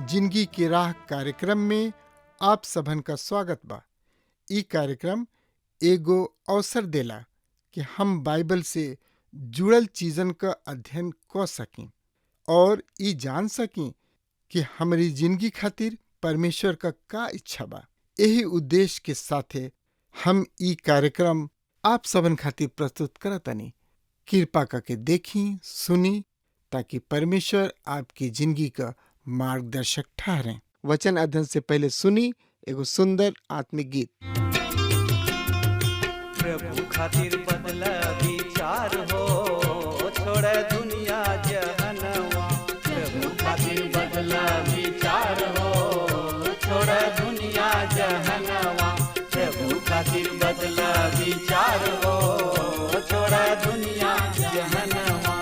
जिंदगी की राह कार्यक्रम में आप सबन का स्वागत बा। ई कार्यक्रम एगो अवसर देला कि हम बाइबल से जुड़ल चीजन का अध्ययन कर सकें और ई जान सकें कि हमारी जिंदगी खातिर परमेश्वर का इच्छा बा। यही उद्देश्य के साथे हम ई कार्यक्रम आप सबन खातिर प्रस्तुत करतनी। कृपा करके देखी सुनी ताकि परमेश्वर आपकी जिंदगी का मार्गदर्शक ठहरे। वचन अध्ययन से पहले सुनी एगो सुंदर आत्मिक गीत। प्रभु खातिर बदला विचार हो, छोड़ दुनिया जहनवा। प्रभु खातिर बदला विचार हो, छोड़ दुनिया जहनवा। प्रभु खातिर बदला विचार हो, छोड़ दुनिया जहनवा।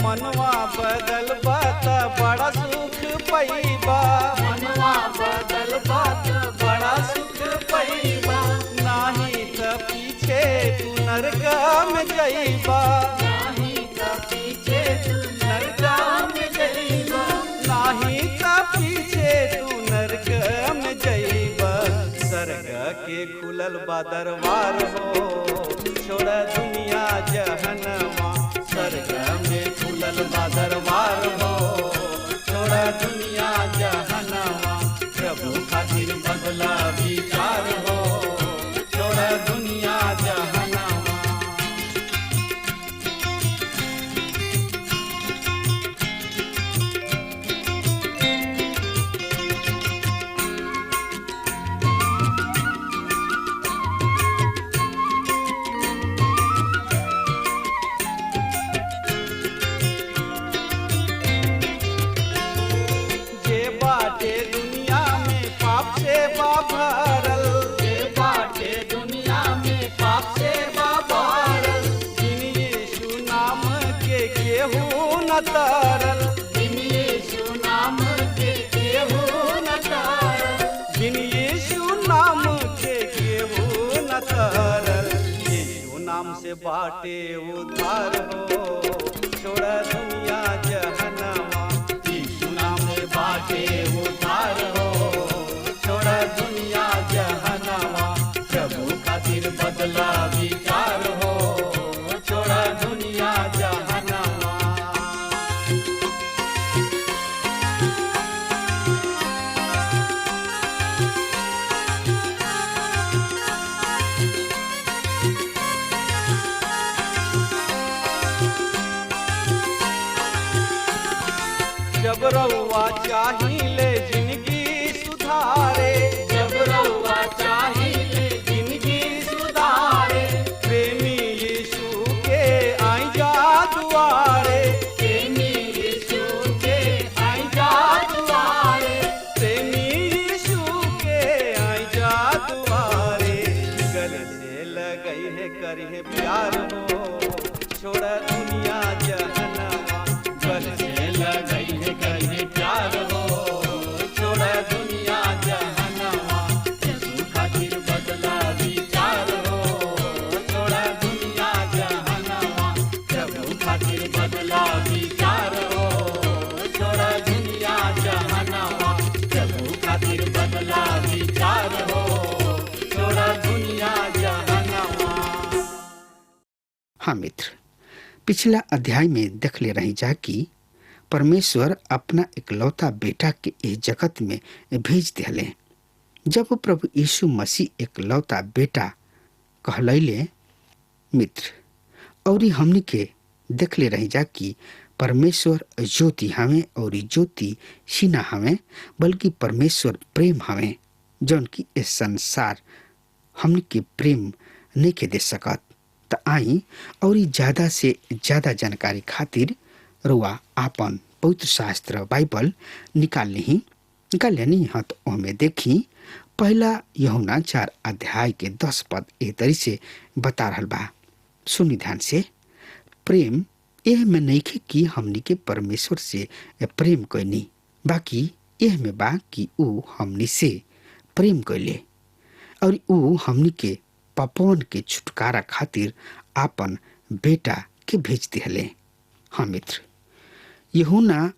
मनवा बदल बात बड़ा सुख पैबा। मनवा बदल बात बड़ा सुख पैबा। नाही त पीछे तू नरक में जइबा। नाही त पीछे तू नरक में जइबा। नाही त पीछे तू नरक में जइबा। स्वर्ग के खुलल बा दरबार हो, छोड़ दुनिया जहनवा। स्वर्ग में खुलल बा दरबार हो, छोड़ दुनिया जहनवा। प्रभु खातिर बदला विचार हो, छोड़ दुनिया जहनवा। भरल जे बाटे दुनिया में पाप से भरल। बिन यीशु नाम के केहू न तरल। बिन यीशु नाम के केहू न तरल। बिन यीशु नाम के केहू न तरल। यीशु नाम से बाटे उद्धार हो, छोड़ दुनिया जहनवा। यीशु नाम से बाटे उद्धार हो, छोड़ दुनिया जहनवा। प्रभु खातिर बदला विचार हो, छोड़ दुनिया जहनवा। जब रउआ चाहिले जिंदगी सुधारे। जब रउआ चाहिले जिंदगी सुधारे। प्रेमी यीशु के आई जा दुआरे। प्रेमी यीशु के आई जा दुआरे। प्रेमी यीशु के आई जा दुआरे। गले से लगई है करिए प्यार हो, छोड़ दुनिया जहनवा। गले से लगई है करिए प्यार हो, छोड़ दुनिया जहनवा। यीशु खातिर बदला विचार हो, छोड़ दुनिया जहनवा। प्रभु खातिर बदला विचार हो, छोड़ दुनिया जहनवा। प्रभु खातिर बदला विचार हो, छोड़ दुनिया जहनवा। हाँ मित्र, पिछला अध्याय में देख ले रही जा कि परमेश्वर अपना इकलौता बेटा के इस जगत में भेज दिले। जब प्रभु यीशु मसीह इकलौता बेटा कहलैले मित्र, और हमनी के देखले रही जा कि परमेश्वर ज्योति हमें और ज्योति सीना हमें, बल्कि परमेश्वर प्रेम हमें, जौन की इस संसार हमनी के प्रेम नहीं के दे सकत। त आई और ज्यादा से ज्यादा जानकारी खातिर रुआ आपन पवित्र शास्त्र बाइबल निकाल लेनी हाँ। तो हमें देखी पहला यूहन्ना 4 अध्याय के 10 पद ए तरी से बता रहल बा। सुनी ध्यान से। प्रेम यह में नहीं खे कि हमनी के परमेश्वर से प्रेम कैनी, बाकी यह में बा कि ऊ हमनी से प्रेम कैले और ऊ हमनी के पापन के छुटकारा खातिर आपन बेटा के भेज दिहले। हाँ मित्र, यूहन्ना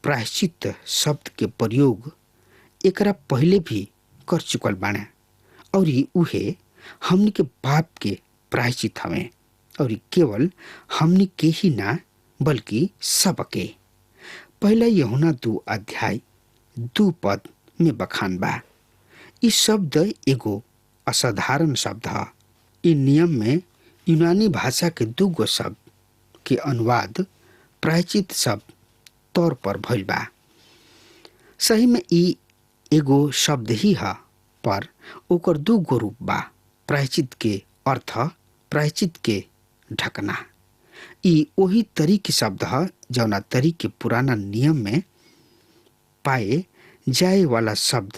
प्रायश्चित शब्द के प्रयोग एकरा पहले भी कर चुकल बाणे और उहे हमनी के पाप के प्रायश्चित हवे और केवल हमनी के ही ना बल्कि सबके। पहला यूहन्ना 2 अध्याय 2 पद में बखान बा। इ शब्द एगो असाधारण शब्द है। इ नियम में यूनानी भाषा के 2 गो शब्द के अनुवाद प्रायश्चित शब्द तौर पर भइल बा। सही में इ एगो शब्द ही है, पर ओकर 2 गो रूप बा। प्रायश्चित के अर्थ प्रायश्चित के ढकना। इ वही तरी के शब्द है जौना तरी के पुराना नियम में पाए जाए वाला शब्द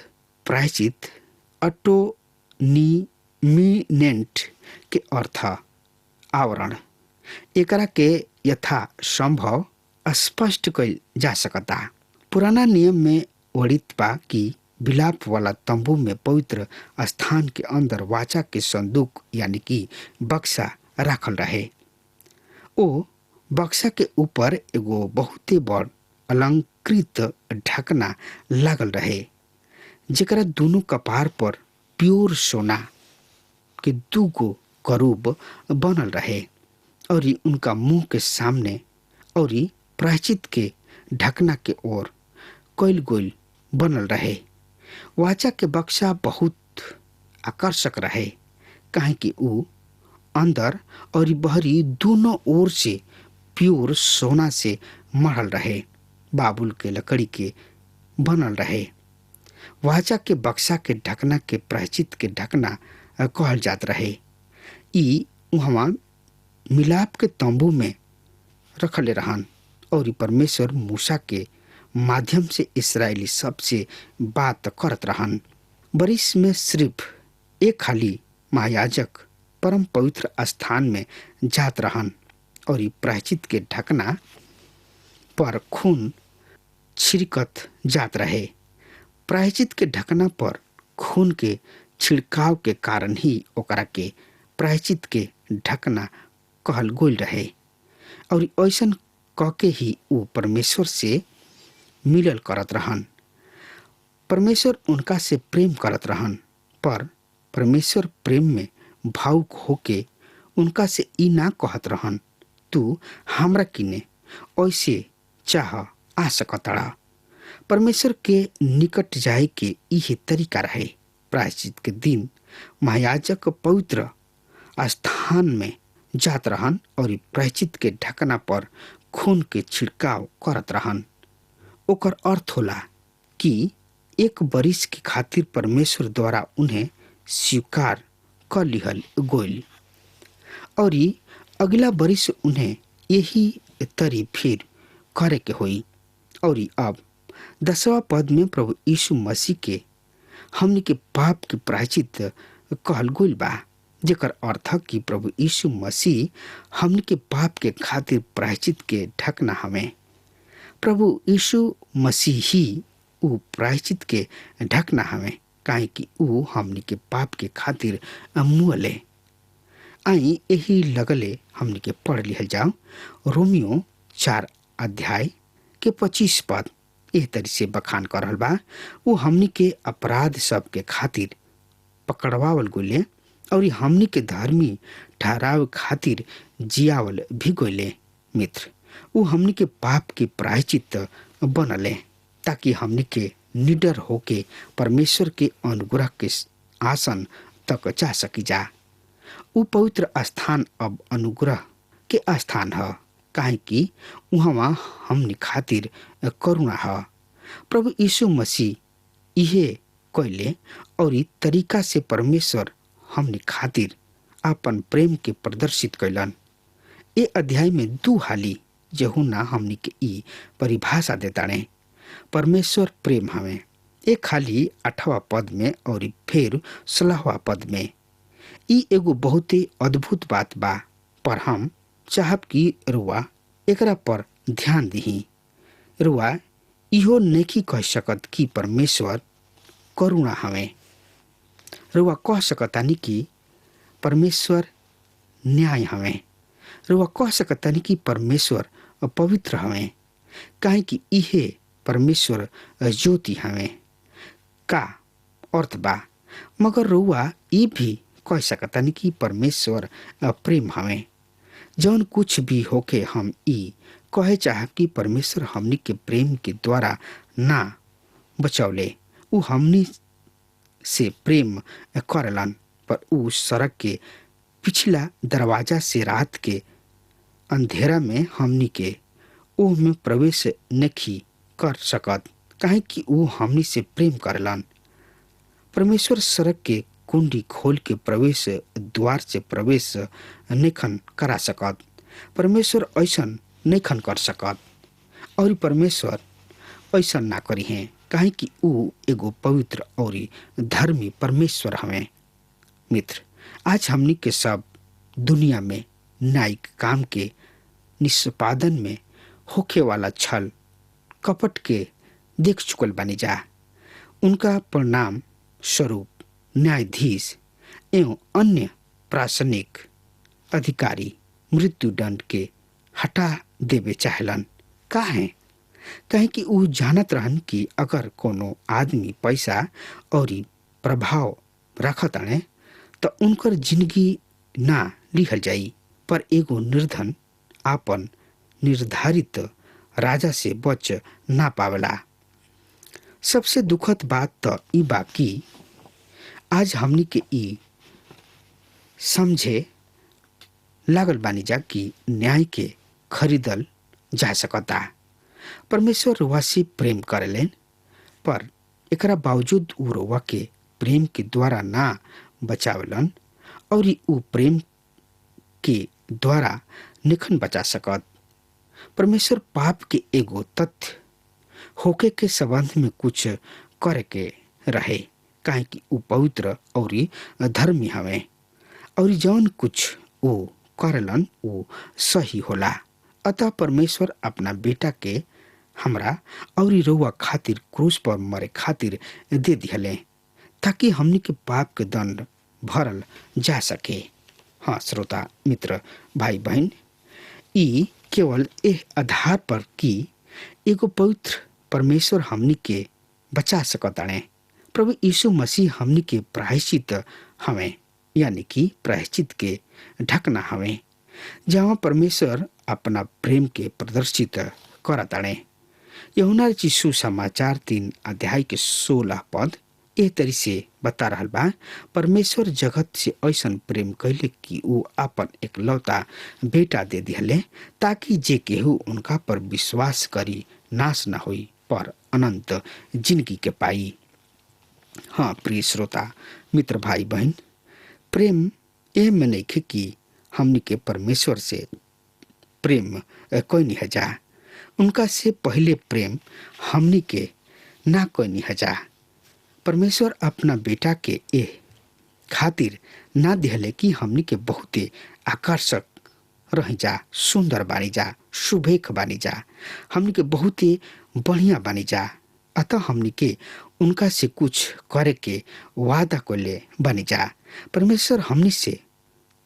प्रायश्चित अटोनिमिनेंट के अर्थ आवरण। एकरा के यथा संभव स्पष्ट कइल जा सकता। पुराना नियम में वर्णित बा कि विलाप वाला तंबू में पवित्र स्थान के अंदर वाचा के संदूक यानी कि बक्सा राखल रहे। ओ बक्सा के ऊपर एगो बहुते बड़ अलंकृत ढकना लागल रहे, जेकरा दोनों कपार पर प्योर सोना के 2 गो करूब बनल रहे और उनका मुंह के सामने और प्रायश्चित के ढकना के ओर कोइल गोल बनल रहे। वाचा के बक्सा बहुत आकर्षक रहे, काहे कि ऊ अंदर और बहरी दोनों ओर से प्योर सोना से मढ़ल रहे, बाबुल के लकड़ी के बनल रहे। वाचा के बक्सा के ढकना के प्रायश्चित के ढकना कहल जात रहे। ई वहाँ मिलाप के तंबू में रखले रहन और परमेश्वर मूसा के माध्यम से इस्राएली सब से बात करत रहन। बरिस में सिर्फ एक खाली महायाजक परम पवित्र स्थान में जात रहन और प्रायश्चित के ढकना पर खून छिड़कत जात रहे। प्रायश्चित के ढकना पर खून के छिड़काव के कारण ही ओकरा के प्रायश्चित के ढकना कहल गोल रहे और ऐसन कहके ही वो परमेश्वर से मिलल करत रहन। परमेश्वर उनका से प्रेम करत रहन, पर परमेश्वर प्रेम में भावुक होके उनका से ई ना कहत रहन तू हमरा किने ऐसे चाह आ सकतड़ा। परमेश्वर के निकट जाए के इहे तरीका रहे। प्रायश्चित के दिन महायाजक पवित्र स्थान में जात रहन और प्रायश्चित के ढकना पर खून के छिड़काव करत रहन। ओकर अर्थ होला कि एक बरिस की खातिर परमेश्वर द्वारा उन्हें स्वीकार कर लिहल गोइल और अगला बरिस उन्हें यही तरी फिर करे के होई। और अब 10वां पद में प्रभु यीशु मसीह के हमनी के पाप के प्रायश्चित कहल गोइल बा, जेकर अर्थ कि प्रभु यीशु मसीह हमनी के पाप के खातिर प्रायश्चित के ढकना हमें। प्रभु यीशु मसीह ही ऊ प्रायश्चित के ढकना हमें, काहे कि ऊ हमनी के पाप के खातिर मुअले। आई यही लगले हमनी के पढ़ लिहल जाओ। रोमियो 4 अध्याय के 25 पद एह तरी से बखान कर रहल बा। वो हमनी के अपराध सब के खातिर पकड़वावल गोले और हमनी के धर्मी ठहराव खातिर जियावल भी गोले। मित्र, वो हमनी के पाप के प्रायश्चित बनले ताकि हमनी के निडर होके परमेश्वर के अनुग्रह के आसन तक जा सकी जा। वो पवित्र स्थान अब अनुग्रह के स्थान है, काहे कि वहाँ हमनी खातिर करुणा है। प्रभु यीशु मसीह इहे कैले और ई तरीका से परमेश्वर हमनी खातिर अपन प्रेम के प्रदर्शित कैलन। ए अध्याय में 2 हाली यूहन्ना हमनी के ई परिभाषा देताणे परमेश्वर प्रेम हमें। एक हाली 8वां पद में और फिर 16वां पद में। ई एगो बहुते अद्भुत बात बा, पर हम चाहब कि रुआ एकरा पर ध्यान दिही। रुआ इहो नहीं कह सकत कि परमेश्वर करुणा हमें। रुआ कह सकतानी कि परमेश्वर न्याय हमें। रुआ कह सकतानी कि परमेश्वर पवित्र हमें, काहे कि इहे परमेश्वर ज्योति हमें का अर्थ बा। मगर रुआ ई भी कह सकतानी कि परमेश्वर प्रेम हमें। जौन कुछ भी होके हम ई कहे चाह कि परमेश्वर हमनी के प्रेम के द्वारा ना बचौले, उ हमनी से प्रेम करलन, पर उ सड़क के पिछला दरवाजा से रात के अंधेरा में हमनी के ओह में प्रवेश नहीं कर सकत, काहे कि उ हमनी से प्रेम करलन। परमेश्वर सड़क के कुंडी खोल के प्रवेश द्वार से प्रवेश नेखन करा सकत। परमेश्वर ऐसन नेखन कर सकत और परमेश्वर ऐसा ना करी हैं, काहे कि उ एगो पवित्र और धर्मी परमेश्वर हमें। मित्र, आज हमनी के सब दुनिया में न्यायिक काम के निष्पादन में होखे वाला छल कपट के देख चुकल बानी जा। उनका परिणाम स्वरूप न्यायाधीश एवं अन्य प्रशासनिक अधिकारी मृत्यु दंड के हटा देवे चाहलन। काहे? कहे कि उ जानत रहन कि अगर कोनो आदमी पैसा और प्रभाव रखत आने तो उनकर जिंदगी ना लिखल जाई, पर एगो निर्धन आपन निर्धारित राजा से बच ना पावला। सबसे दुखद बात तो ई बाकी आज हमनी के ई समझे लागल बानी जा कि न्याय के खरीदल जा सकता। परमेश्वर रुआ से प्रेम करेलेन, पर एकरा बावजूद उ रुआ के प्रेम के द्वारा ना बचावलन और उ प्रेम के द्वारा निखन बचा सकत। परमेश्वर पाप के एगो तथ्य होके के संबंध में कुछ करे के रहे, काहे कि उ पवित्र और धर्मी हवे और जौन कुछ उ करलन उ सही होला। अतः परमेश्वर अपना बेटा के हमरा और रउआ खातिर क्रूस पर मरे खातिर दे दिहले, ताकि हमनी के पाप के दंड भरल जा सके। हाँ श्रोता मित्र भाई बहन, ई केवल एह आधार पर कि एगो पवित्र परमेश्वर हमनी के बचा सकताणे। प्रभु यीशु मसीह हमनी के प्रायश्चित हमें, यानी कि प्रायश्चित के ढकना हमें, जहाँ परमेश्वर अपना प्रेम के प्रदर्शित करताणे। यूहन्ना रचित समाचार 3 अध्याय के 16 पद एह तरी से बता रहल बा, परमेश्वर जगत से ऐसन प्रेम कैले कि उ अपन एकलौता बेटा दे दिहले, ताकि जे केहू उनका पर विश्वास करी नाश न होई, पर अनंत जिंदगी के पाई। हाँ प्रिय श्रोता मित्र भाई बहन, प्रेम एह में नइखे कि हमनी के परमेश्वर से प्रेम कोई नहीं हजा। उनका से पहले प्रेम हमनी के ना कोई नहीं हजा। परमेश्वर अपना बेटा के एह खातिर ना दिहले कि हमनी के बहुते आकर्षक रह जा, सुंदर बानी जा, शुभेख बानी जा, हमनी के बहुते बढ़िया बानी जा। अतः हमनी के उनका से कुछ करे के वादा कोले बानी जा। परमेश्वर हमनी से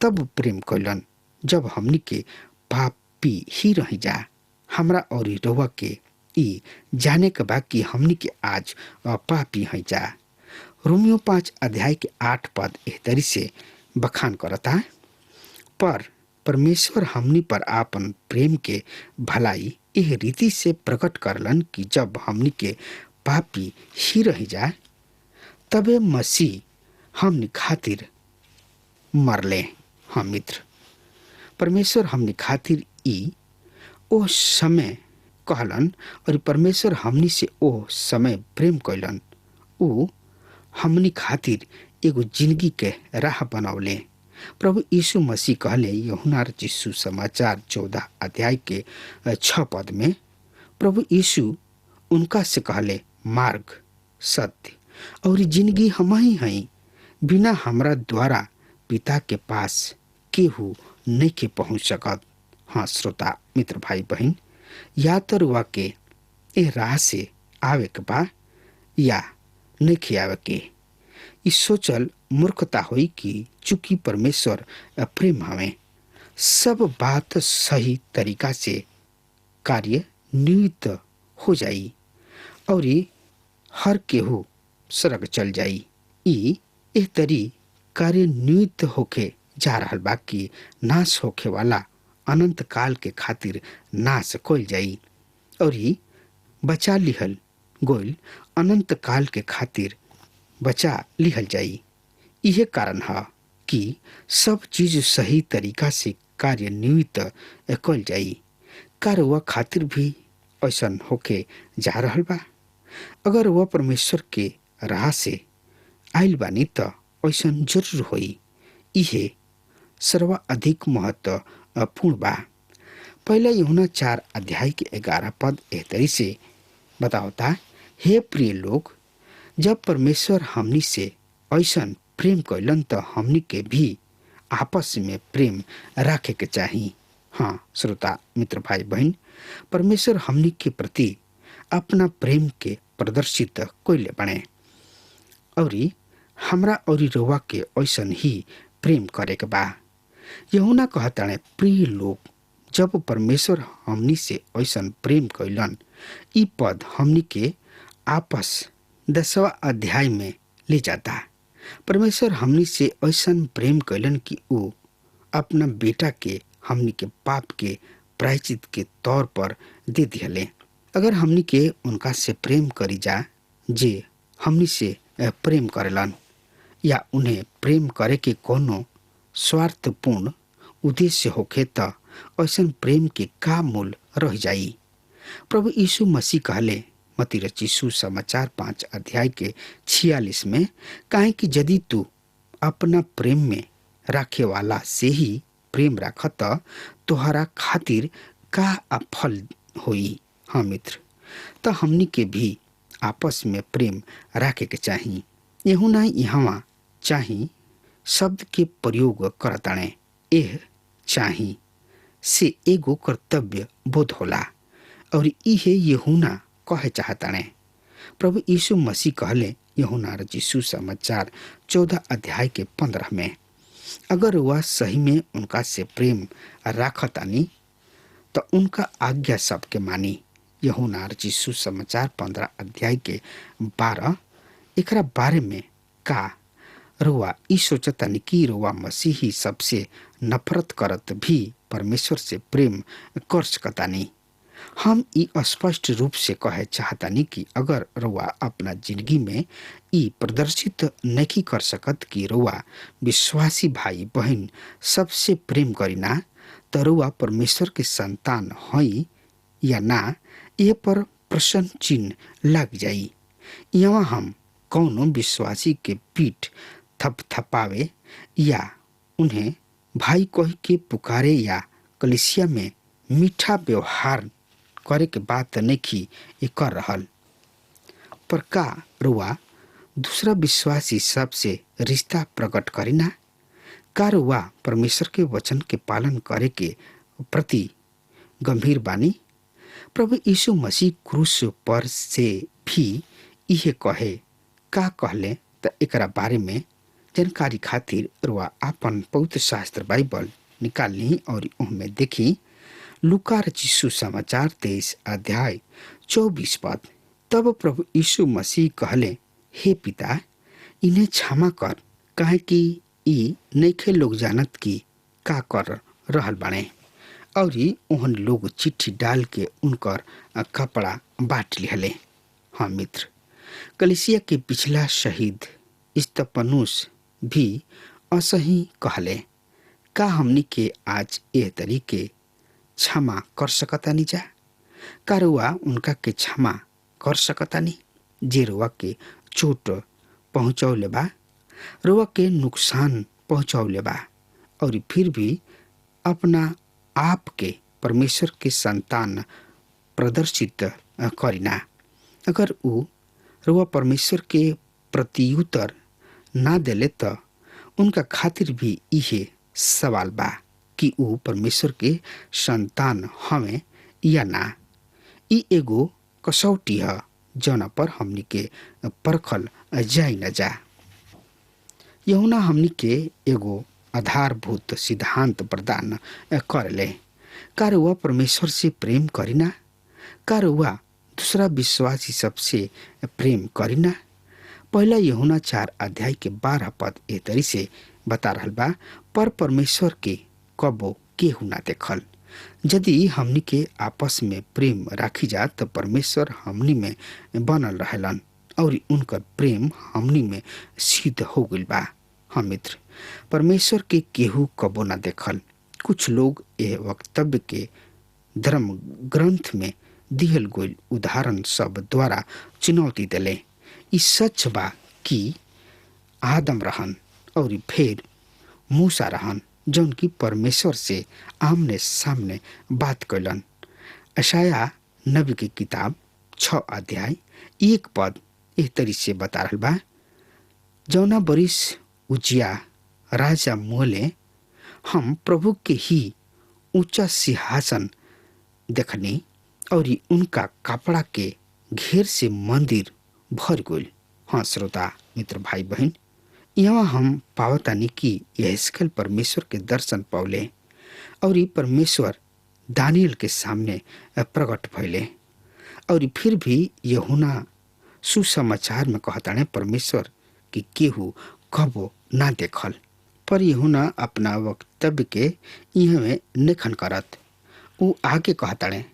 तब प्रेम कैलन जब हमनी के पापी ही रह जा। हमरा और रउआ के ई जाने के बा कि हमनी के आज पापी हैं जा। रोमियो 5 अध्याय के 8 पद एह तरी से बखान करता, पर परमेश्वर हमनी पर आपन प्रेम के भलाई एह रीति से प्रकट करलन कि जब हमनी के पापी ही रह जाए तबे मसीह हमनी खातिर मरले। हाँ मित्र, परमेश्वर हमनी खातिर ई ओ समय कहलन और परमेश्वर हमनी से ओ समय प्रेम कैलन। ऊ हमनी खातिर एगो जिंदगी के राह बनौले। प्रभु यीशु मसीह कहले यूहन्ना रचित सुसमाचार 14 अध्याय के 6 पद में, प्रभु यीशु उनका से कहले, मार्ग, सत्य और जिंदगी हम ही हई। बिना हमरा द्वारा पिता के पास केहू नहीं के पहुंच सकत। हाँ श्रोता मित्र भाई बहन, या तो रुआ के ए राह से आवे के बा या नहीं आवे के। इस सोचल मूर्खता हुई कि चूंकि परमेश्वर प्रेम हमें सब बात सही तरीका से कार्य नियुक्त हो जाई और हर केहू सड़क चल जाई। एह तरी कार्य नियुक्त होके जा रहल बा कि नाश होखे वाला अनंत काल के खातिर नाश कइल जाई और बचा लिहल गोइल अनंत काल के खातिर बचा लिहल जाई। यह कारण है कि सब चीज सही तरीका से कार्य नियुक्त कइल जाई। कार्य वह खातिर भी ऐसा होके जा रहल बा। अगर वह परमेश्वर के राह से आइल बानी तो ऐसा जरूर होई। यह सर्वा अधिक महत्वपूर्ण बा। पहले यूहन्ना 4 अध्याय के 11 पद एह तरी से बतावता, हे प्रिय लोग, जब परमेश्वर हमनी से ऐसा प्रेम कैलन तो हमनी के भी आपस में प्रेम रखे के चाहिए। हाँ श्रोता मित्र भाई बहन, परमेश्वर हमनी के प्रति अपना प्रेम के प्रदर्शित कैले बने और हमरा और रउआ के ऐसा ही प्रेम करे के बा। यूहन्ना कहताने, प्रिय लोग, जब परमेश्वर हमनी से ऐसा प्रेम कैलन। ई पद हमनी के आपस 10वां अध्याय में ले जाता। परमेश्वर हमनी से ऐसा प्रेम कैलन कि वो अपना बेटा के हमनी के पाप के प्रायश्चित के तौर पर दे दिले। अगर हमनी के उनका से प्रेम करी जा जे हमनी से प्रेम करेलन, या उन्हें प्रेम करे के कोनो स्वार्थपूर्ण उद्देश्य होखे त ऐसा प्रेम के का मूल रह जाई। प्रभु यीशु मसीह कहले मत्ती रचित सुसमाचार 5 अध्याय के 46 में, काहे कि यदि तू अपना प्रेम में राखे वाला से ही प्रेम रखत तोहरा खातिर का फल होई। हाँ मित्र, तो हमनी के भी आपस में प्रेम रखे के चाहिए। यूहन्ना यहाँ चाही शब्द के प्रयोग करताणे। एह चाही से एगो कर्तव्य बोध होला और इहे यूहन्ना कहे चाहताणे। प्रभु यीशु मसीह कहले यूहन्ना रचित सुसमाचार 14 अध्याय के 15 में, अगर वह सही में उनका से प्रेम राखतानी तो उनका आज्ञा सबके मानी। यूहन्ना रचित सुसमाचार 15 अध्याय के 12। एकरा बारे में का रुआ ई सोचतानी कि रुआ मसीही सबसे नफरत करत भी परमेश्वर से प्रेम कर सकतानी। हम ई स्पष्ट रूप से कहे चाहतानी कि अगर रुआ अपना जिंदगी में ई प्रदर्शित नहीं कर सकत कि रुआ विश्वासी भाई बहन सबसे प्रेम करीना, तो रुआ परमेश्वर के संतान हई या ना, ये पर प्रश्न चिन्ह लग जाई। यहाँ हम कौनो विश्वासी के पीठ थपथपावे या उन्हें भाई कह के पुकारे या कलिसिया में मीठा व्यवहार करे के बात नहीं कर रहल। पर का रुआ दूसरा विश्वासी सबसे रिश्ता प्रकट करीना? का रुआ परमेश्वर के वचन के पालन करे के प्रति गंभीर बानी? प्रभु यीशु मसीह क्रूस पर से भी इहे कहे का कहले त एकरा बारे में जानकारी खातिर रुआ आपन पवित्र शास्त्र बाइबल निकाल ली और उनमें देखी लूका रचित सुसमाचार 23 अध्याय 24 पद। तब प्रभु यीशु मसीह कहले, हे पिता, इन्हें क्षमा कर, काहे कि ई नइखे लोग जानत कि का कर रहल बाणे। और ओहन लोग चिट्ठी डाल के उनकर कपड़ा बांट लिहले। हाँ मित्र, कलिसिया के पिछला शहीद स्तफनुस भी असही कहले, का हमनी के आज एह तरीके क्षमा कर सकतानी जा? का रुआ उनका के क्षमा कर सकतानी जे रुआ के चोट पहुँचौले बा, रुआ के नुकसान पहुँचौले बा, और फिर भी अपना आप के परमेश्वर के संतान प्रदर्शित करिना? अगर ऊ रुआ परमेश्वर के प्रत्युत्तर ना देले त उनका खातिर भी इहे सवाल बा कि ऊ परमेश्वर के संतान हमें या ना। ई एगो कसौटी है जौना पर हमनी के परखल जाई न जा। यूहन्ना हमनी के एगो आधारभूत सिद्धांत प्रदान करले। का रुआ परमेश्वर से प्रेम करिना? का रुआ दूसरा विश्वासी सबसे प्रेम करिना? पहला यूहन्ना 4 अध्याय के 12 पद ए तरी से बता रहल बा, पर परमेश्वर के कबो केहू ना देखल। यदि हमनी के आपस में प्रेम राखी जा तो परमेश्वर हमनी में बनल रहेलन और उनकर प्रेम हमनी में सिद्ध हो गइल बा। हाँ मित्र, परमेश्वर के केहू कबो ना देखल। कुछ लोग यह वक्तव्य के धर्म ग्रंथ में दिहल गइल उदाहरण सब द्वारा चुनौती दिले। ई सच बा कि आदम रहन और फिर मूसा रहन जौन की परमेश्वर से आमने सामने बात कैलन। यशायाह नबी की किताब 6 अध्याय 1 पद इस तरी से बता रहल बा, जौना बरिस उजिया राजा मोले हम प्रभु के ही ऊंचा सिंहासन देखनी और उनका कपड़ा के घेर से मंदिर भर गइल। हाँ श्रोता मित्र भाई बहन, यहाँ हम पावतानी कि यहेजकेल परमेश्वर के दर्शन पौले और ये परमेश्वर दानियल के सामने प्रकट भइले। और फिर भी यूहन्ना सुसमाचार में कहताने परमेश्वर कि केहू कबो ना देखल। पर यूहन्ना अपना वक्तव्य के यहाँ में नेखन करत। ऊ आगे कहताने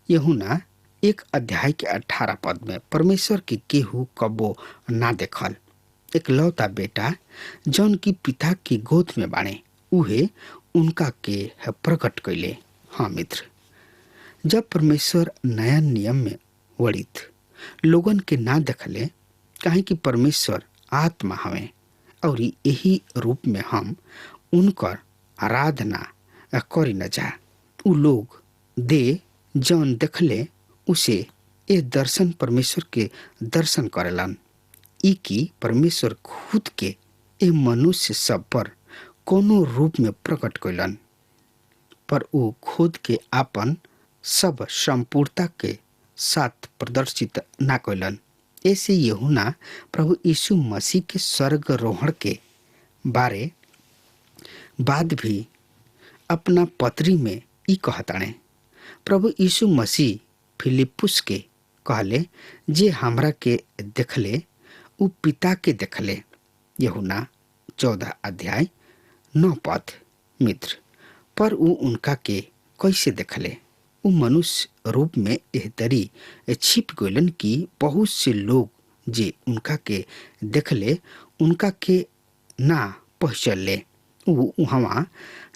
यूहन्ना 1 अध्याय के 18 पद में, परमेश्वर के केहू कबो ना देखल, एकलौता बेटा जौन की पिता की गोद में बाणे, उहे उनका के प्रकट कैले। हाँ मित्र, जब परमेश्वर नया नियम में वर्णित लोगन के ना देखले, काहे कि परमेश्वर आत्मा हवे और यही रूप में हम उनकर आराधना करी न जा। उ लोग दे जौन देखले उसे ए दर्शन परमेश्वर के दर्शन करेलन। ई कि परमेश्वर खुद के ए मनुष्य सब पर कोनो रूप में प्रकट कैलन, पर वो खुद के आपन सब संपूर्णता के साथ प्रदर्शित ना कैलन। ऐसे यूहन्ना प्रभु यीशु मसीह के स्वर्गारोहण के बारे बाद भी अपना पत्री में ई कहताणे। प्रभु यीशु मसीह फिलिप्पुस के कहले, जे हमरा के देखले उ पिता के देखले। यूहन्ना 14 अध्याय 9 पद। मित्र, पर उ उनका के कैसे देखले? उ मनुष्य रूप में एह तरी छिप गइलन कि बहुत से लोग जे उनका के देखले उनका के ना पहचानले। उ वहाँ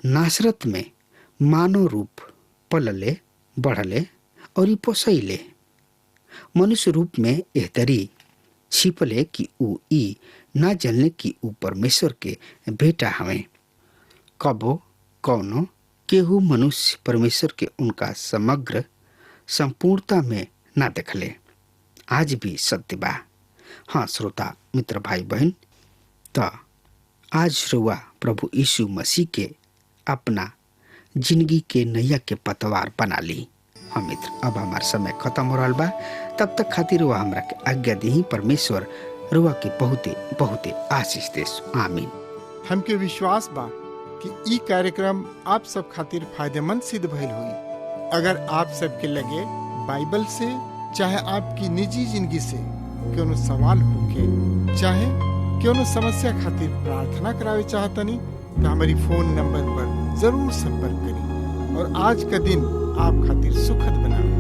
नासरत में मानव रूप पलले बढ़ले और पोसैले। मनुष्य रूप में एह तरी छिपले कि उ ई ना जानले कि उ परमेश्वर के बेटा हवे। कबो कौनो केहू मनुष्य परमेश्वर के उनका समग्र संपूर्णता में ना देखले। आज भी सत्य बा। हाँ श्रोता मित्र भाई बहन, तो आज रुआ प्रभु यीशु मसीह के अपना जिंदगी के नैया के पतवार बना ली। हाँ मित्र, अब हमार समय खत्म हो रहा बा। तब तक खातिर रुआ हमरा के आज्ञा दी। परमेश्वर रुआ के बहुते बहुते आशीष देस। आमीन। हमके विश्वास बा कि ई कार्यक्रम आप सब खातिर फायदेमंद सिद्ध भइल हुई। अगर आप सबके लगे बाइबल से चाहे आपकी निजी जिंदगी से कोनो सवाल होके चाहे कोनो समस्या खातिर प्रार्थना करावे चाहतनी तो हमारी फोन नंबर पर जरूर संपर्क करें और आज का दिन आप खातिर सुखद बनाएं।